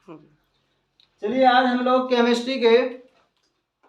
चलिए आज हम लोग केमिस्ट्री के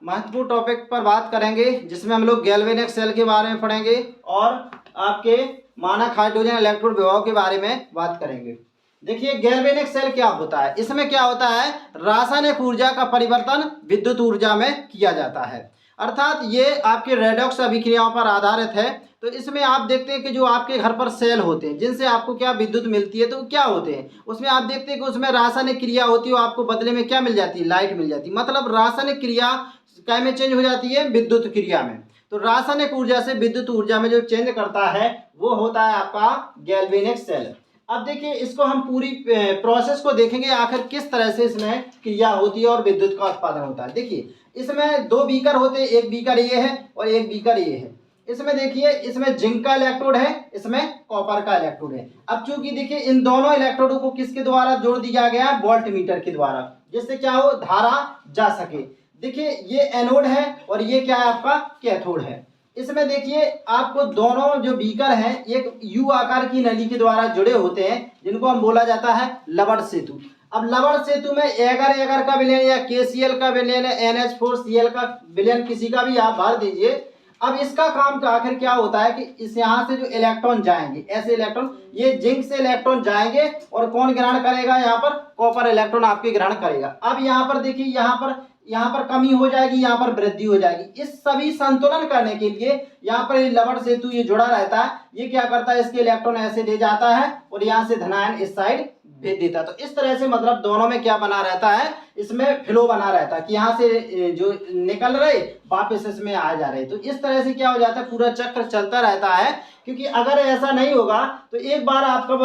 महत्वपूर्ण टॉपिक पर बात करेंगे, जिसमें हम लोग गैल्वेनिक सेल के बारे में पढ़ेंगे और आपके मानक हाइड्रोजन इलेक्ट्रोड विभव के बारे में बात करेंगे। देखिए गैल्वेनिक सेल क्या होता है। इसमें क्या होता है, रासायनिक ऊर्जा का परिवर्तन विद्युत ऊर्जा में किया जाता है, अर्थात ये आपके रेडॉक्स अभिक्रियाओं पर आधारित है। तो इसमें आप देखते हैं कि जो आपके घर पर सेल होते हैं जिनसे आपको क्या विद्युत मिलती है, तो क्या होते हैं उसमें आप देखते हैं कि उसमें रासायनिक क्रिया होती है, आपको बदले में क्या मिल जाती है, लाइट मिल जाती है। मतलब रासायनिक क्रिया क्या में चेंज हो जाती है, विद्युत क्रिया में। तो रासायनिक ऊर्जा से विद्युत ऊर्जा में जो चेंज करता है वो होता है आपका गैल्वेनिक सेल। अब देखिए इसको हम पूरी प्रोसेस को देखेंगे, आखिर किस तरह से इसमें क्रिया होती है और विद्युत का उत्पादन होता है। देखिए इसमें दो बीकर होते हैं, एक बीकर ये है और एक बीकर ये है। इसमें देखिए इसमें जिंक का इलेक्ट्रोड है, इसमें कॉपर का इलेक्ट्रोड है। अब चूंकि देखिए इन दोनों इलेक्ट्रोडों को किसके द्वारा जोड़ दिया गया है, वोल्ट मीटर के द्वारा, जिससे क्या हो, धारा जा सके। देखिए ये एनोड है और ये क्या है, आपका कैथोड है। इसमें देखिए आपको दोनों जो बीकर हैं एक यू आकार की नली के द्वारा जुड़े होते हैं, जिनको हम बोला जाता है लवण सेतु। अब लवण सेतु में एगर एगर का विलयन या KCl का विलयन, NH4Cl का विलयन, किसी का भी आप भर दीजिए। अब इसका काम का आखिर क्या होता है कि इस यहाँ से जो इलेक्ट्रॉन जाएंगे, ऐसे इलेक्ट्रॉन, ये जिंक से इलेक्ट्रॉन जाएंगे और कौन ग्रहण करेगा, यहाँ पर कॉपर इलेक्ट्रॉन आपके ग्रहण करेगा। अब यहाँ पर देखिए यहाँ पर कमी हो जाएगी, यहाँ पर वृद्धि हो जाएगी। इस सभी संतुलन करने के लिए यहाँ पर लवण सेतु ये जुड़ा रहता है। ये क्या करता है, इसके इलेक्ट्रॉन ऐसे ले जाता है और यहाँ से धनायन इस साइड भेज देता है। तो इस तरह से मतलब दोनों में क्या बना रहता है, इसमें फ्लो बना रहता है कि यहाँ से जो निकल रहे वापस इसमें आ जा रहे। तो इस तरह से क्या हो जाता है, पूरा चक्र चलता रहता है। क्योंकि अगर ऐसा नहीं होगा तो एक बार आपका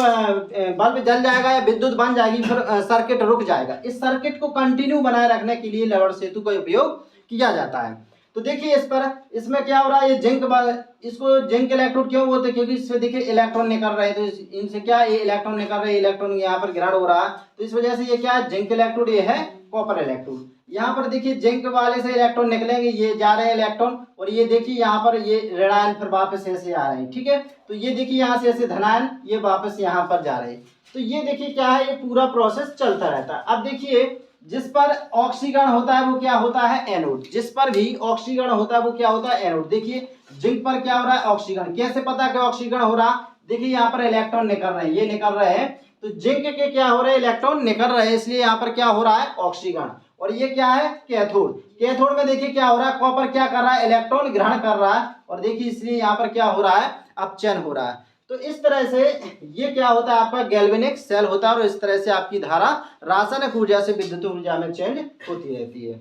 बल्ब जल जाएगा या विद्युत बन जाएगी, फिर सर्किट रुक जाएगा। इस सर्किट को कंटिन्यू बनाए रखने के लिए लवण सेतु का उपयोग किया जाता है। तो देखिए इसमें क्या हो रहा है, ये इसको जिंक इलेक्ट्रोड क्यों बोलते हैं, क्योंकि इससे देखिए इलेक्ट्रॉन निकल रहे हैं। तो इनसे क्या, ये इलेक्ट्रॉन निकल रहे हैं, इलेक्ट्रॉन यहाँ पर ग्रहण हो रहा है। तो इस वजह से ये क्या है, जिंक इलेक्ट्रोड, ये है कॉपर इलेक्ट्रोड। यहाँ पर देखिए जिंक वाले से इलेक्ट्रॉन निकलेंगे, ये जा रहे हैं इलेक्ट्रॉन, और ये देखिए यहाँ पर ये ऋणायन फिर वापस ऐसे आ रहे हैं। ठीक है, तो ये देखिए यहाँ से ऐसे धनायन, ये वापस यहाँ पर जा रहे हैं। तो ये देखिए क्या है, ये पूरा प्रोसेस चलता रहता है। अब देखिए जिस पर ऑक्सीकरण होता है वो क्या होता है, एनोड। जिस पर भी ऑक्सीकरण होता है वो क्या होता है, एनोड। देखिए जिंक पर क्या हो रहा है, ऑक्सीकरण। कैसे पता कि ऑक्सीकरण हो रहा, देखिए यहाँ पर इलेक्ट्रॉन निकल रहे हैं, ये निकल रहे हैं। तो जिंक के क्या हो रहे हैं, इलेक्ट्रॉन निकल रहे हैं, इसलिए यहाँ पर क्या हो रहा है, ऑक्सीकरण। और ये क्या है, कैथोड। कैथोड में देखिए क्या हो रहा है, कॉपर क्या कर रहा है, इलेक्ट्रॉन ग्रहण कर रहा है, और देखिए इसलिए यहाँ पर क्या हो रहा है, अपचयन हो रहा है। तो इस तरह से ये क्या होता है, आपका गैल्वेनिक सेल होता है, और इस तरह से आपकी धारा रासायनिक ऊर्जा से विद्युत ऊर्जा में चेंज होती रहती है।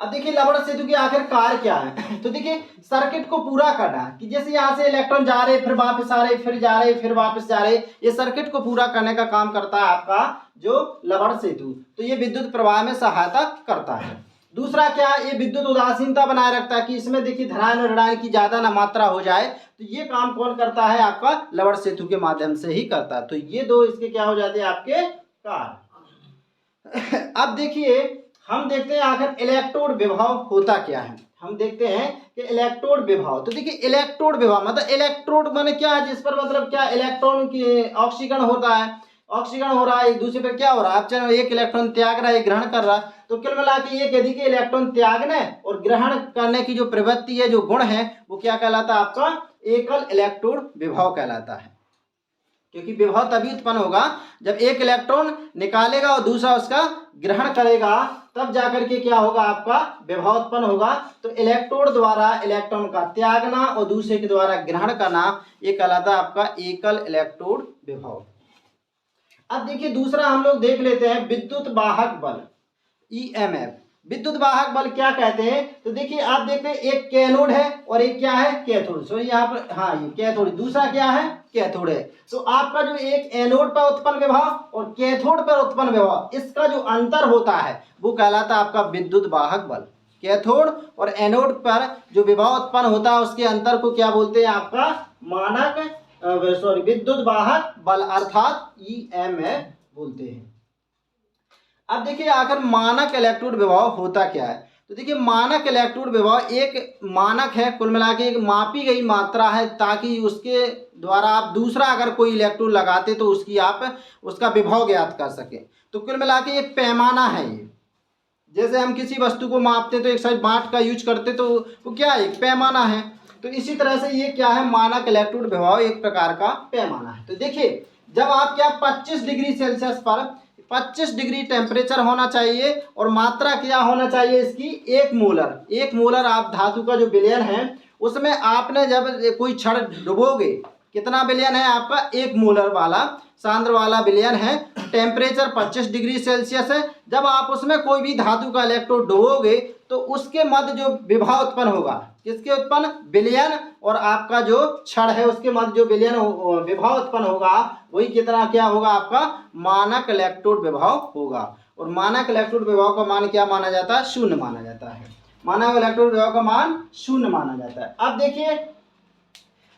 अब देखिए लवण सेतु की आखिर कार्य क्या है, तो देखिए सर्किट को पूरा करना, कि जैसे यहाँ से इलेक्ट्रॉन जा रहे फिर वापस आ रहे, फिर जा रहे फिर वापस जा रहे, ये सर्किट को पूरा करने का काम करता है आपका जो लवण सेतु। तो ये विद्युत प्रवाह में सहायता करता है। दूसरा क्या, ये विद्युत उदासीनता बनाए रखता है, कि इसमें देखिए धनायन और ऋणायन की ज्यादा ना मात्रा हो जाए। तो ये काम कौन करता है, आपका लवण सेतु के माध्यम से ही करता है। तो ये दो इसके क्या हो जाते हैं, आपके कार्य। अब देखिए हम देखते हैं आखिर इलेक्ट्रोड विभव होता क्या है। हम देखते हैं कि इलेक्ट्रोड विभव, तो देखिए इलेक्ट्रोड विभव मतलब इलेक्ट्रोड माने क्या है, जिस पर मतलब क्या इलेक्ट्रॉन की ऑक्सीकरण होता है, ऑक्सीकरण हो रहा है, एक दूसरे पर क्या हो रहा है, आप एक इलेक्ट्रॉन त्याग रहा है, एक ग्रहण कर रहा है। तो कुल मिला के ये कह दी कि इलेक्ट्रॉन त्यागने और ग्रहण करने की जो प्रवृत्ति है, जो गुण है, वो क्या कहलाता है, आपका एकल इलेक्ट्रोड विभव कहलाता है। क्योंकि विभव तभी उत्पन्न होगा जब एक इलेक्ट्रॉन निकालेगा और दूसरा उसका ग्रहण करेगा, तब जाकर के क्या होगा, आपका विभव उत्पन्न होगा। तो इलेक्ट्रोड द्वारा इलेक्ट्रॉन का त्यागना और दूसरे के द्वारा ग्रहण करना, ये कहलाता है आपका एकल इलेक्ट्रोड विभव। अब देखिए दूसरा हम लोग देख लेते हैं विद्युत वाहक बल, EMF। विद्युत वाहक बल क्या कहते हैं, तो देखिए आप देखते हैं एक कैनोड है और एक क्या है, कैथोड। सॉरी यहाँ पर हाँ ये कैथोड, दूसरा क्या है, कैथोड है। तो आपका जो एक एनोड पर उत्पन्न विभव और कैथोड पर उत्पन्न विभव, इसका जो अंतर होता है वो कहलाता है आपका विद्युत वाहक बल। कैथोड और एनोड पर जो विभव उत्पन्न होता है उसके अंतर को क्या बोलते हैं, आपका मानक विद्युत वाहक बल अर्थात EMF बोलते हैं। अब देखिए आखिर मानक इलेक्ट्रोड विभव होता क्या है, तो देखिए मानक इलेक्ट्रोड विभव एक मानक है, कुल मिला के एक मापी गई मात्रा है, ताकि उसके द्वारा आप दूसरा अगर कोई इलेक्ट्रोड लगाते तो उसकी आप उसका विभव ज्ञात कर सके। तो कुल मिला के एक पैमाना है ये। जैसे हम किसी वस्तु को मापते तो एक साइड बांट का यूज करते तो वो क्या है, एक पैमाना है। तो इसी तरह से ये क्या है, मानक इलेक्ट्रोड विभव एक प्रकार का पैमाना है। तो देखिए जब आप क्या 25 डिग्री सेल्सियस पर 25 डिग्री टेम्परेचर होना चाहिए और मात्रा क्या होना चाहिए इसकी, 1 मोलर। 1 मोलर आप धातु का जो विलयन है उसमें आपने जब कोई छड़ डुबोगे, कितना विलयन है आपका, 1 मोलर वाला सांद्र वाला विलयन है, टेम्परेचर 25 डिग्री सेल्सियस है। जब आप उसमें कोई भी धातु का इलेक्ट्रोड डुबोगे तो उसके मध्य जो विभव उत्पन्न होगा, किसके उत्पन्न, विलयन और आपका जो छड़ है उसके मध्य जो विलयन विभव उत्पन्न होगा वही कितना क्या होगा, आपका मानक इलेक्ट्रोड विभव होगा। और मानक इलेक्ट्रोड विभव का मान क्या माना जाता है, शून्य माना जाता है। मानक इलेक्ट्रोड विभव का मान शून्य माना जाता है। अब देखिए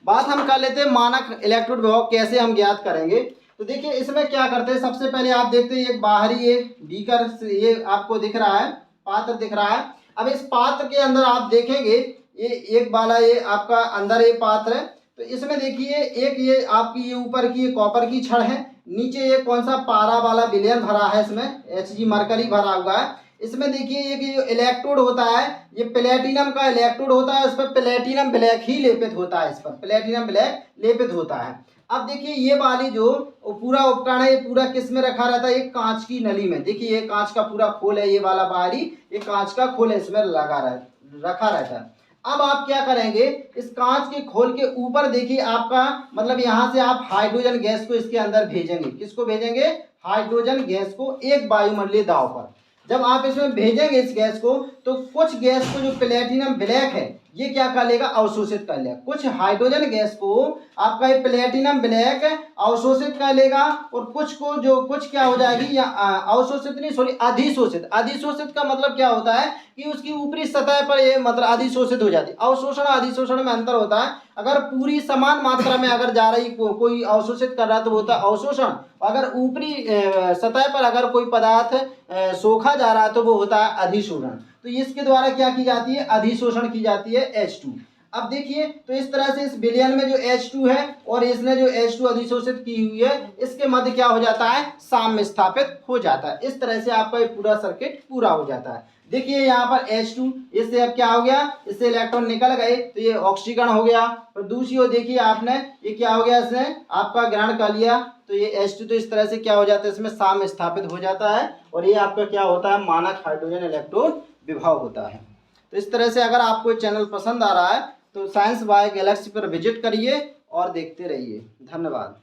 बात हम कर लेते हैं मानक इलेक्ट्रोड विभव कैसे हम ज्ञात करेंगे। तो देखिए इसमें क्या करते हैं, सबसे पहले आप देखते हैं एक बाहरी एक बीकर ये आपको दिख रहा है, पात्र दिख रहा है। अब इस पात्र के अंदर आप देखेंगे ये एक वाला ये आपका अंदर ये पात्र है। तो इसमें देखिए एक ये आपकी ये ऊपर की कॉपर की छड़ है, नीचे ये कौन सा पारा वाला विलयन भरा है, इसमें Hg मरकरी भरा हुआ है। इसमें देखिए एक इलेक्ट्रोड होता है, ये प्लेटिनम का इलेक्ट्रोड होता है, उस पर प्लेटिनम ब्लैक ही लेपित होता है, इस पर प्लेटिनम ब्लैक लेपित होता है। अब देखिए ये वाली जो पूरा उपकरण है ये पूरा किस में रखा रहता है, एक कांच की नली में। देखिए ये कांच का पूरा खोल है, ये वाला बाहरी ये कांच का खोल है, इसमें रखा रहता है। अब आप क्या करेंगे, इस कांच के खोल के ऊपर देखिए आपका मतलब यहाँ से आप हाइड्रोजन गैस को इसके अंदर भेजेंगे। किसको भेजेंगे, हाइड्रोजन गैस को एक वायुमंडलीय दाब पर। जब आप इसमें भेजेंगे इस गैस को तो कुछ गैस को जो प्लेटिनम ब्लैक है ये क्या कर लेगा, अवशोषित कर लेगा। कुछ हाइड्रोजन गैस को आपका ये प्लेटिनम ब्लैक अवशोषित कर लेगा और कुछ को जो कुछ क्या हो जाएगी, या अवशोषित नहीं सॉरी अधिशोषित। अधिशोषित का मतलब क्या होता है कि उसकी ऊपरी सतह पर ये मतलब अधिशोषित हो जाती है। अवशोषण अधिशोषण में अंतर होता है। अगर पूरी समान मात्रा में अगर जा रही कोई अवशोषित कर रहा है तो होता है अवशोषण। अगर ऊपरी सतह पर अगर कोई पदार्थ सोखा जा रहा है तो वो होता है अधिशोषण। तो इसके द्वारा क्या की जाती है, अधिशोषण की जाती है H2। अब देखिए तो इस तरह से इस विलयन में जो H2 है और इसने जो H2 अधिशोषित की हुई है इसके मध्य क्या हो जाता है, साम्य स्थापित हो जाता है। इस तरह से आपका ये पूरा सर्किट पूरा हो जाता है। देखिए यहाँ पर H2 इससे अब क्या हो गया, इससे इलेक्ट्रॉन निकल गए तो ये ऑक्सीकरण हो गया। और दूसरी ओर देखिए आपने ये क्या हो गया, इसने आपका ग्रहण कर लिया तो ये H2 तो इस तरह से क्या हो जाता है, इसमें साम्य स्थापित हो जाता है और ये आपका क्या होता है, मानक हाइड्रोजन इलेक्ट्रोड विभव होता है। तो इस तरह से अगर आपको चैनल पसंद आ रहा है तो साइंस बाय गैलेक्सी पर विजिट करिए और देखते रहिए। धन्यवाद।